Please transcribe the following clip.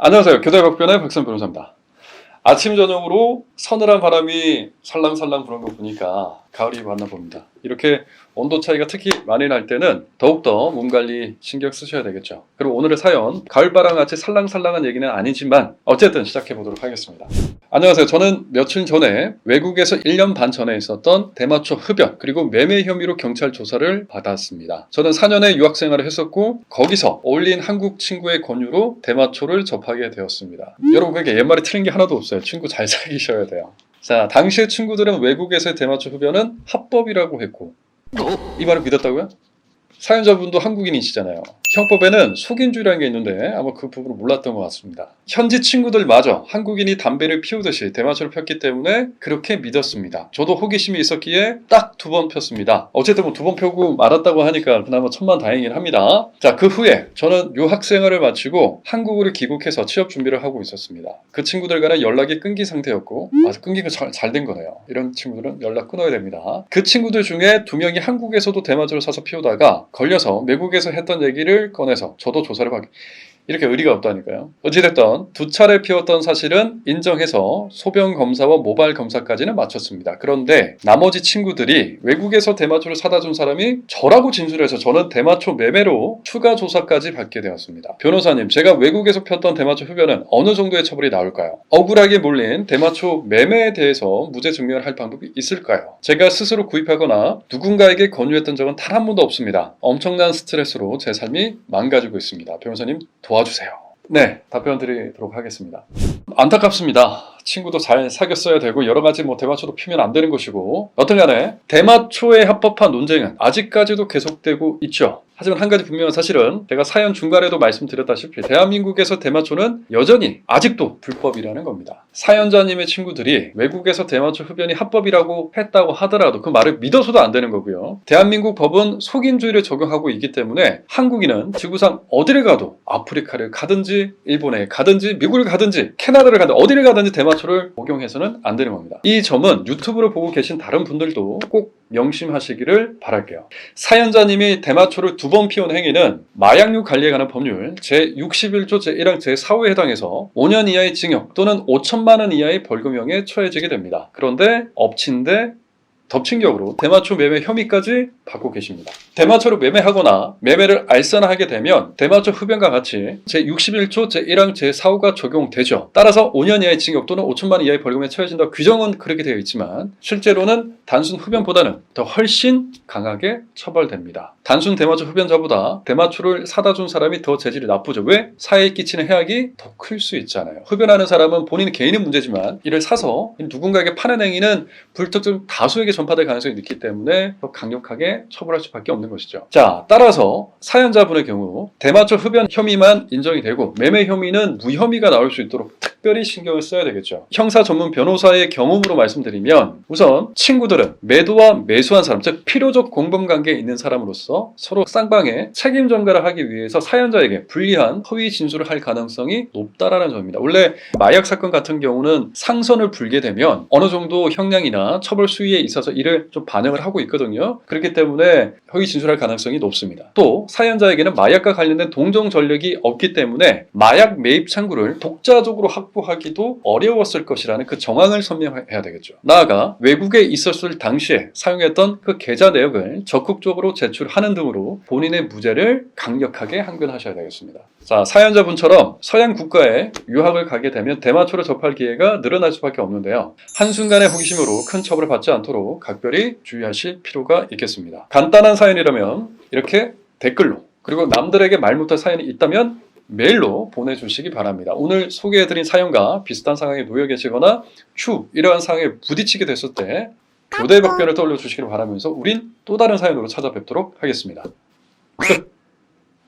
안녕하세요. 교대박변의 박선 변호사입니다. 아침 저녁으로 서늘한 바람이 살랑살랑 부는 거 보니까 가을이 왔나 봅니다. 이렇게 온도 차이가 특히 많이 날 때는 더욱더 몸 관리 신경 쓰셔야 되겠죠. 그리고 오늘의 사연, 가을바람같이 살랑살랑한 얘기는 아니지만 어쨌든 시작해 보도록 하겠습니다. 안녕하세요. 저는 며칠 전에 외국에서 1년 반 전에 있었던 대마초 흡연 그리고 매매 혐의로 경찰 조사를 받았습니다. 저는 4년의 유학 생활을 했었고 거기서 어울린 한국 친구의 권유로 대마초를 접하게 되었습니다. 여러분 그게 옛말에 틀린 게 하나도 없어요. 친구 잘 사귀셔야 돼요. 자, 당시의 친구들은 외국에서의 대마초 흡연은 합법이라고 했고 이 말을 믿었다고요? 사연자분도 한국인이시잖아요. 형법에는 속인주의라는 게 있는데 아마 그 부분을 몰랐던 것 같습니다. 현지 친구들마저 한국인이 담배를 피우듯이 대마초를 폈기 때문에 그렇게 믿었습니다. 저도 호기심이 있었기에 딱 2번 폈습니다. 어쨌든 뭐 2번 펴고 말았다고 하니까 그나마 천만다행이긴 합니다. 자, 그 후에 저는 유학 생활을 마치고 한국으로 귀국해서 취업 준비를 하고 있었습니다. 그 친구들과는 연락이 끊긴 상태였고 아주 끊기가 잘 된 거네요. 이런 친구들은 연락 끊어야 됩니다. 그 친구들 중에 2명이 한국에서도 대마초를 사서 피우다가 걸려서 외국에서 했던 얘기를 꺼내서 저도 조사를 받게 이렇게 의리가 없다니까요. 어찌됐든 2차례 피웠던 사실은 인정해서 소변 검사와 모발 검사까지는 마쳤습니다. 그런데 나머지 친구들이 외국에서 대마초를 사다 준 사람이 저라고 진술해서 저는 대마초 매매로 추가 조사까지 받게 되었습니다. 변호사님, 제가 외국에서 폈던 대마초 흡연은 어느 정도의 처벌이 나올까요? 억울하게 몰린 대마초 매매에 대해서 무죄 증명을 할 방법이 있을까요? 제가 스스로 구입하거나 누군가에게 권유했던 적은 단 한 번도 없습니다. 엄청난 스트레스로 제 삶이 망가지고 있습니다. 변호사님 도와주세요. 네, 답변 드리도록 하겠습니다. 안타깝습니다. 친구도 잘 사귀었어야 되고 여러가지 대마초도 피면 안 되는 것이고 여튼 간에 대마초의 합법화 논쟁은 아직까지도 계속되고 있죠. 하지만 한 가지 분명한 사실은 제가 사연 중간에도 말씀드렸다시피 대한민국에서 대마초는 여전히 아직도 불법이라는 겁니다. 사연자님의 친구들이 외국에서 대마초 흡연이 합법이라고 했다고 하더라도 그 말을 믿어서도 안 되는 거고요. 대한민국 법은 속인주의를 적용하고 있기 때문에 한국인은 지구상 어디를 가도 아프리카를 가든지 일본에 가든지 미국을 가든지 캐나다를 가든지 어디를 가든지 대마초를 복용해서는 안 되는 겁니다. 이 점은 유튜브를 보고 계신 다른 분들도 꼭 명심하시기를 바랄게요. 사연자님이 대마초를 2번 피운 행위는 마약류 관리에 관한 법률 제61조 제1항 제4호에 해당해서 5년 이하의 징역 또는 5천만 원 이하의 벌금형에 처해지게 됩니다. 그런데 엎친 데 덮친 격으로 대마초 매매 혐의까지 받고 계십니다. 대마초를 매매하거나 매매를 알선하게 되면 대마초 흡연과 같이 제61조 제1항 제4호가 적용되죠. 따라서 5년 이하의 징역 또는 5천만 원 이하의 벌금에 처해진다. 규정은 그렇게 되어 있지만 실제로는 단순 흡연보다는 더 훨씬 강하게 처벌됩니다. 단순 대마초 흡연자보다 대마초를 사다 준 사람이 더 재질이 나쁘죠. 왜? 사회에 끼치는 해악이 더 클 수 있잖아요. 흡연하는 사람은 본인 개인의 문제지만 이를 사서 누군가에게 파는 행위는 불특정 다수에게 전파될 가능성이 있기 때문에 더 강력하게 처벌할 수밖에 없는 것이죠. 자, 따라서 사연자분의 경우 대마초 흡연 혐의만 인정이 되고 매매 혐의는 무혐의가 나올 수 있도록 특별히 신경을 써야 되겠죠. 형사 전문 변호사의 경험으로 말씀드리면 우선 친구들은 매도와 매수한 사람, 즉 필요적 공범관계에 있는 사람으로서 서로 쌍방의 책임 전가를 하기 위해서 사연자에게 불리한 허위 진술을 할 가능성이 높다라는 점입니다. 원래 마약 사건 같은 경우는 상선을 불게 되면 어느 정도 형량이나 처벌 수위에 있어서 이를 좀 반영을 하고 있거든요. 그렇기 때문에 허위 진술할 가능성이 높습니다. 또 사연자에게는 마약과 관련된 동정 전력이 없기 때문에 마약 매입 창구를 독자적으로 확보하기도 어려웠을 것이라는 그 정황을 설명해야 되겠죠. 나아가 외국에 있었을 당시에 사용했던 그 계좌 내역을 적극적으로 제출하는 등으로 본인의 무죄를 강력하게 항변하셔야 되겠습니다. 자, 사연자분처럼 서양 국가에 유학을 가게 되면 대마초를 접할 기회가 늘어날 수밖에 없는데요. 한순간의 호기심으로 큰 처벌을 받지 않도록 각별히 주의하실 필요가 있겠습니다. 간단한 사연이라면 이렇게 댓글로 그리고 남들에게 말 못할 사연이 있다면 메일로 보내주시기 바랍니다. 오늘 소개해드린 사연과 비슷한 상황에 놓여 계시거나 이러한 상황에 부딪히게 됐을 때 교대박변을 떠올려 주시기를 바라면서 우린 또 다른 사연으로 찾아뵙도록 하겠습니다. 끝!